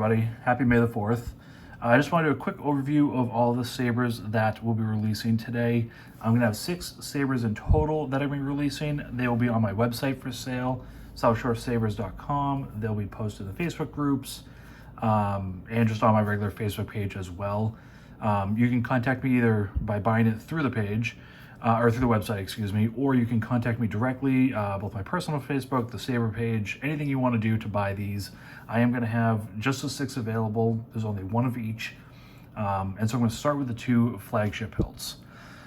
everybody. Happy May the 4th. I just want to do a quick overview of all the Sabers that we'll be releasing today. I'm going to have 6 Sabers in total that I'm going to be releasing. They will be on my website for sale, southshoresabers.com. They'll be posted in the Facebook groups and just on my regular Facebook page as well. You can contact me either by buying it through the page, or through the website, excuse me, or you can contact me directly, both my personal Facebook, the Saber page, anything you want to do to buy these. I am going to have just the 6 available. There's only one of each. And so I'm going to start with the 2 flagship hilts.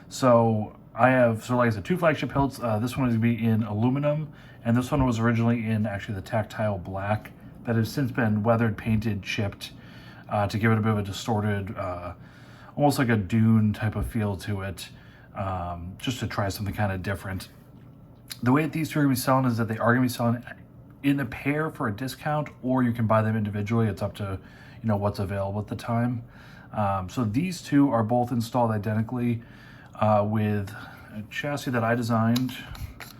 So I have, like I said, 2 flagship hilts. This one is going to be in aluminum, and this one was originally in actually the tactile black that has since been weathered, painted, chipped to give it a bit of a distorted, almost like a dune type of feel to it. Just to try something kind of different. The way that these 2 are going to be selling is that they are going to be selling in a pair for a discount, or you can buy them individually. It's up to, you know, what's available at the time. So these 2 are both installed identically with a chassis that I designed.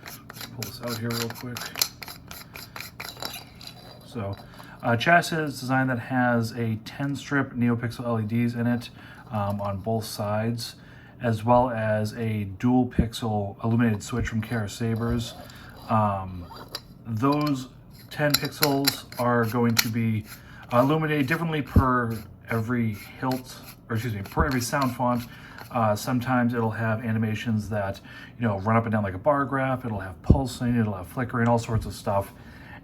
Let's pull this out here real quick. So a chassis is designed that has a 10-strip NeoPixel LEDs in it on both sides, as well as a dual pixel illuminated switch from Sabers. Those 10 pixels are going to be illuminated differently per every hilt, or excuse me, per every sound font. Sometimes it'll have animations that, you know, run up and down like a bar graph. It'll have pulsing, it'll have flickering, all sorts of stuff.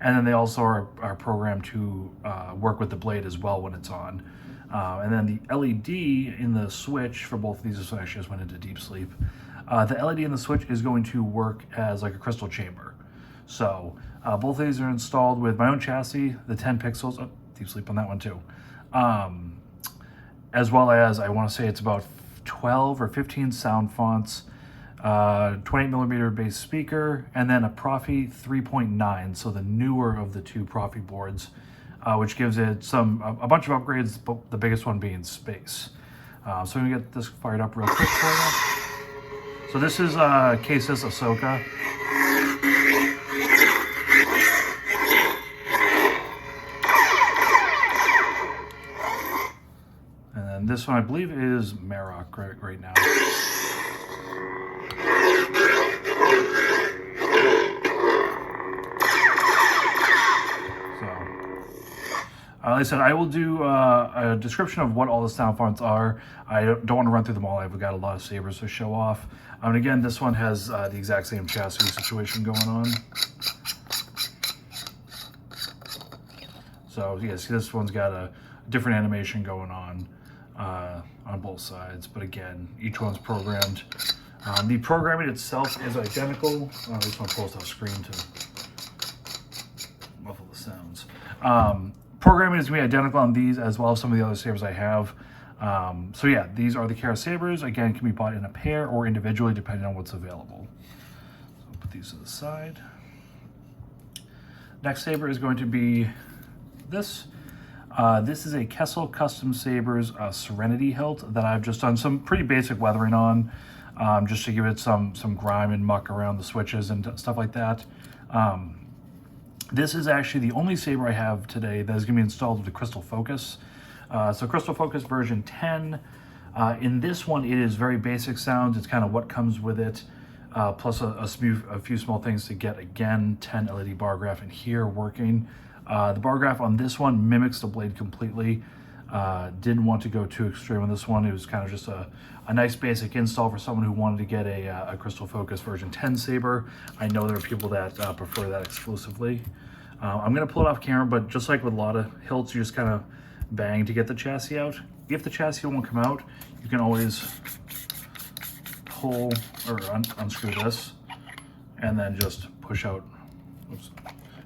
And then they also are programmed to work with the blade as well when it's on. And then the LED in the switch for both of these, so I actually just went into deep sleep. The LED in the switch is going to work as like a crystal chamber. So both of these are installed with my own chassis, the 10 pixels, oh, deep sleep on that one too. As well as, I want to say it's about 12 or 15 sound fonts, 28mm bass speaker, and then a Proffie 3.9, so the newer of the 2 Proffie boards. Which gives it a bunch of upgrades, but the biggest one being space. So I'm gonna get this fired up real quick for you. So this is KSith Ahsoka. And then this one I believe is Marek right now. Like I said, I will do a description of what all the sound fonts are. I don't want to run through them all. I've got a lot of Sabers to show off. And again, this one has the exact same chassis situation going on. So yes, this one's got a different animation going on both sides. But again, each one's programmed. The programming itself is identical. I just want to pull this off screen to muffle the sounds. Programming is going to be identical on these as well as some of the other Sabers I have. So yeah, these are the KSith Sabers. Again, can be bought in a pair or individually depending on what's available. So I'll put these to the side. Next Saber is going to be this. This is a Kessel Custom Sabers Serenity hilt that I've just done some pretty basic weathering on, just to give it some grime and muck around the switches and stuff like that. This is actually the only Saber I have today that is going to be installed with the Crystal Focus. So Crystal Focus version 10. In this one, it is very basic sounds. It's kind of what comes with it, plus a few small things to get, again, 10 LED bar graph in here working. The bar graph on this one mimics the blade completely. Didn't want to go too extreme on this one. It was kind of just a nice basic install for someone who wanted to get a Crystal Focus version 10 Saber. I know there are people that prefer that exclusively. I'm going to pull it off camera, but just like with a lot of hilts, you just kind of bang to get the chassis out. If the chassis won't come out, you can always pull or unscrew this and then just push out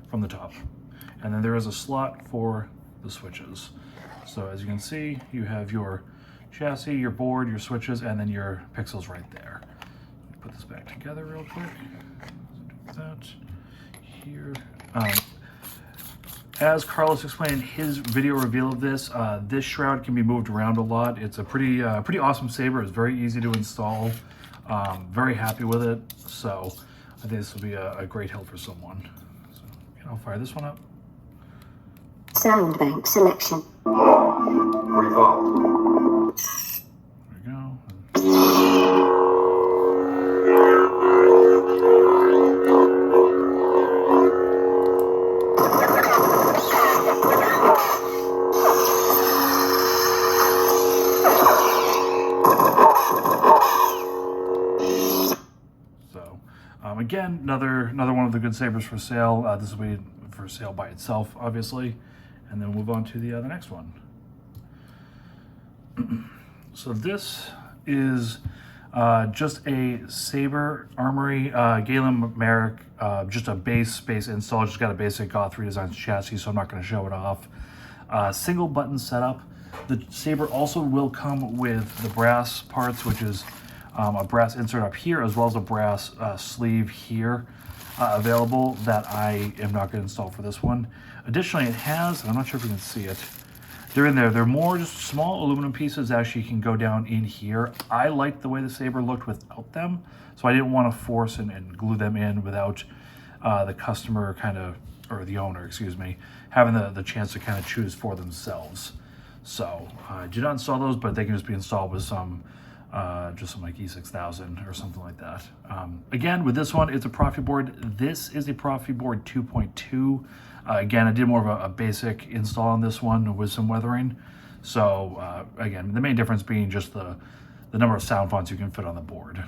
from the top. And then there is a slot for the switches. So as you can see, you have your chassis, your board, your switches, and then your pixels right there. Put this back together real quick. Do that here. As Carlos explained in his video reveal of this, this shroud can be moved around a lot. It's a pretty awesome Saber. It's very easy to install. Very happy with it. So I think this will be a great help for someone. So I'll fire this one up. sound bank selection. Revolve. There we go. So, again, another one of the good sabers for sale. This will be for sale by itself, obviously, and then we'll move on to the next one. So this is just a Saber Armory Galen Marek, just a base install. Just got a basic Goth redesigned chassis, so I'm not going to show it off. Single button setup. The Saber also will come with the brass parts, which is a brass insert up here, as well as a brass sleeve here available that I am not going to install for this one. Additionally, it has, I'm not sure if you can see it, they're in there. They're more just small aluminum pieces that actually can go down in here. I liked the way the Saber looked without them, so I didn't want to force and glue them in without the customer or the owner, excuse me, having the chance to kind of choose for themselves. So I did not install those, but they can just be installed with some like E6000 or something like that. Again, with this one, it's a Proffie board. This is a Proffie board 2.2. Again, I did more of a basic install on this one with some weathering. So again, the main difference being just the number of sound fonts you can fit on the board.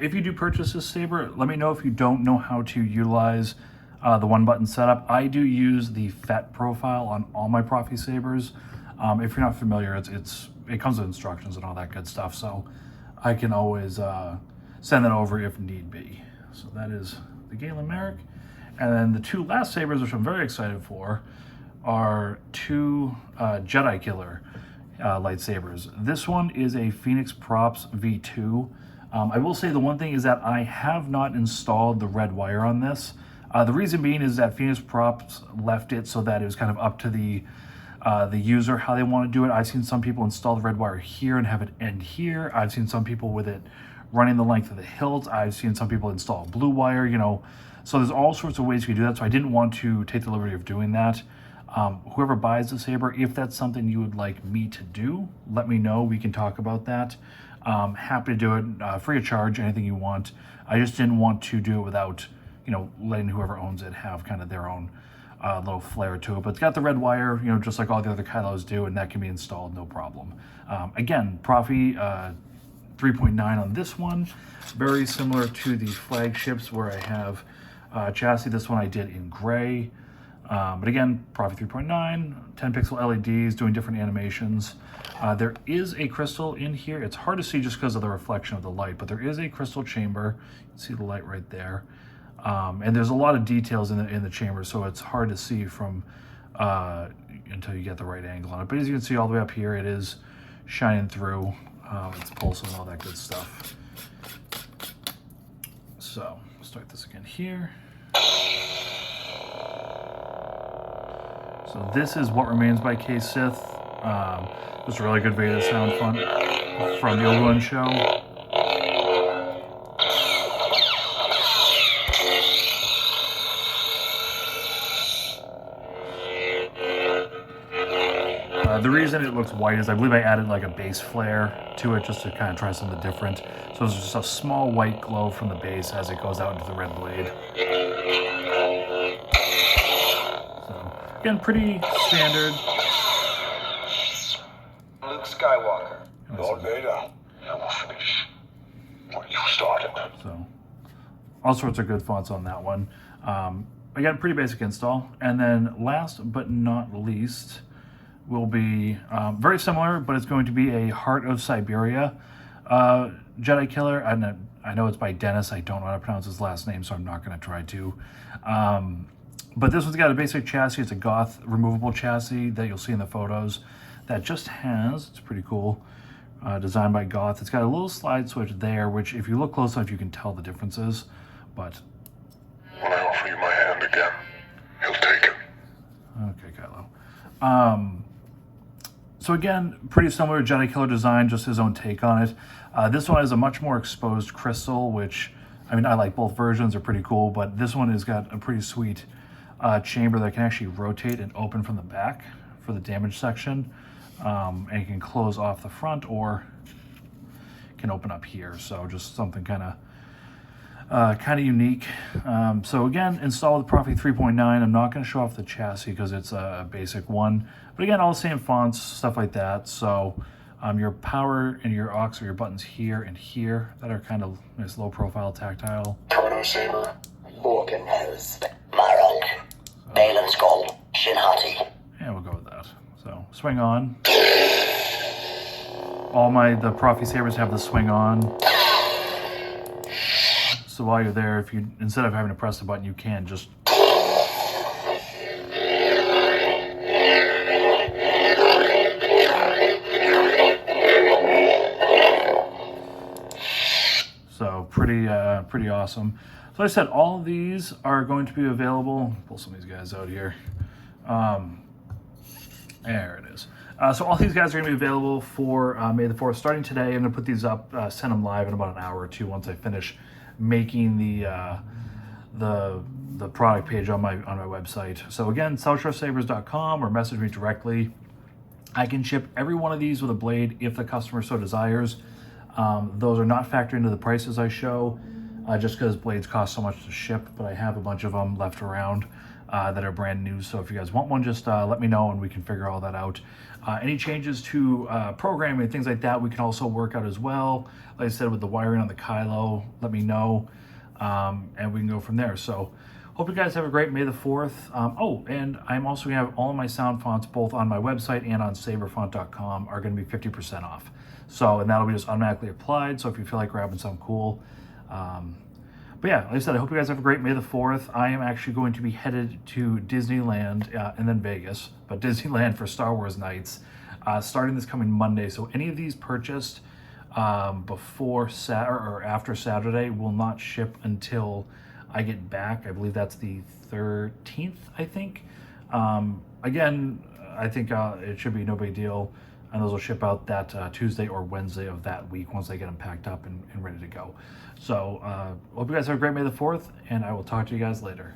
If you do purchase this Saber, let me know if you don't know how to utilize the one button setup. I do use the FET profile on all my Proffie Sabers. If you're not familiar, it comes with instructions and all that good stuff, so I can always send that over if need be. So that is the Galen Marek. And then the two last Sabers, which I'm very excited for, are two Jedi Killer lightsabers. This one is a Phoenix Props V2. I will say the one thing is that I have not installed the red wire on this. The reason being is that Phoenix Props left it so that it was kind of up to the user how they want to do it. I've seen some people install the red wire here and have it end here. I've seen some people with it running the length of the hilt. I've seen some people install blue wire, you know. So there's all sorts of ways you can do that. So I didn't want to take the liberty of doing that. Whoever buys the Saber, if that's something you would like me to do, let me know. We can talk about that. Happy to do it, free of charge, anything you want. I just didn't want to do it without, you know, letting whoever owns it have kind of their own little flair to it. But it's got the red wire, you know, just like all the other Kylos do, and that can be installed, no problem. Again, Proffie 3.9 on this one. Very similar to the Flagships where I have chassis. This one I did in gray. But again, Proffie 3.9, 10 pixel LEDs doing different animations. There is a crystal in here. It's hard to see just because of the reflection of the light, but there is a crystal chamber. You can see the light right there. And there's a lot of details in the chamber, so it's hard to see from until you get the right angle on it. But as you can see all the way up here, it is shining through. It's pulsing and all that good stuff. So, start this again here. So this is What Remains by KSith. Just a really good Veda sound font from the old one show. The reason it looks white is I believe I added like a base flare to it just to kind of try something different. So it's just a small white glow from the base as it goes out into the red blade. So again, pretty standard. Luke Skywalker. Lord Vader, I will finish what you started. So all sorts of good fonts on that one. Again, pretty basic install. And then last but not least will be very similar, but it's going to be a Heart of Siberia Jedi Killer. I know it's by Dennis. I don't know how to pronounce his last name, so I'm not going to try to. But this one's got a basic chassis. It's a Goth removable chassis that you'll see in the photos that just has, it's pretty cool, designed by Goth. It's got a little slide switch there, which if you look close enough, you can tell the differences. But When I offer you my hand again, he'll take it. Okay, Kylo. So again, pretty similar Jedi Killer design, just his own take on it. This one is a much more exposed crystal, which, I mean, I like both versions, are pretty cool, but this one has got a pretty sweet chamber that can actually rotate and open from the back for the damage section. And it can close off the front or can open up here. So just something kind of unique. So again, install the Proffie 3.9. I'm not going to show off the chassis because it's a basic one. But again, all the same fonts, stuff like that. So your power and your aux are your buttons here and here that are kind of nice low profile tactile. Chrono Saber. Organized. Marek. Galen's goal. Shinhati. Yeah, we'll go with that. So swing on. The Proffie Sabers have the swing on. So while you're there, if you, instead of having to press the button, you can just so pretty awesome. So like I said, all of these are going to be available. Pull some of these guys out here. There it is. So all these guys are going to be available for May the 4th. Starting today, I'm going to put these up, send them live in about an hour or two once I finish making the product page on my website. So again, SouthShoreSabers.com, or message me directly. I can ship every one of these with a blade if the customer so desires. Those are not factored into the prices I show, just because blades cost so much to ship, but I have a bunch of them left around that are brand new. So if you guys want one, just let me know and we can figure all that out. Any changes to programming and things like that, we can also work out as well. Like I said, with the wiring on the Kylo, let me know, and we can go from there. So hope you guys have a great May the 4th. Oh, and I'm also going to have all of my sound fonts, both on my website and on saberfont.com, are going to be 50% off. So, and that'll be just automatically applied. So if you feel like grabbing something cool. But yeah, like I said, I hope you guys have a great May the 4th. I am actually going to be headed to Disneyland and then Vegas, but Disneyland for Star Wars nights, starting this coming Monday. So any of these purchased before or after Saturday will not ship until I get back. I believe that's the 13th, I think. Again, I think it should be no big deal. And those will ship out that Tuesday or Wednesday of that week once I get them packed up and ready to go. So hope you guys have a great May the 4th, and I will talk to you guys later.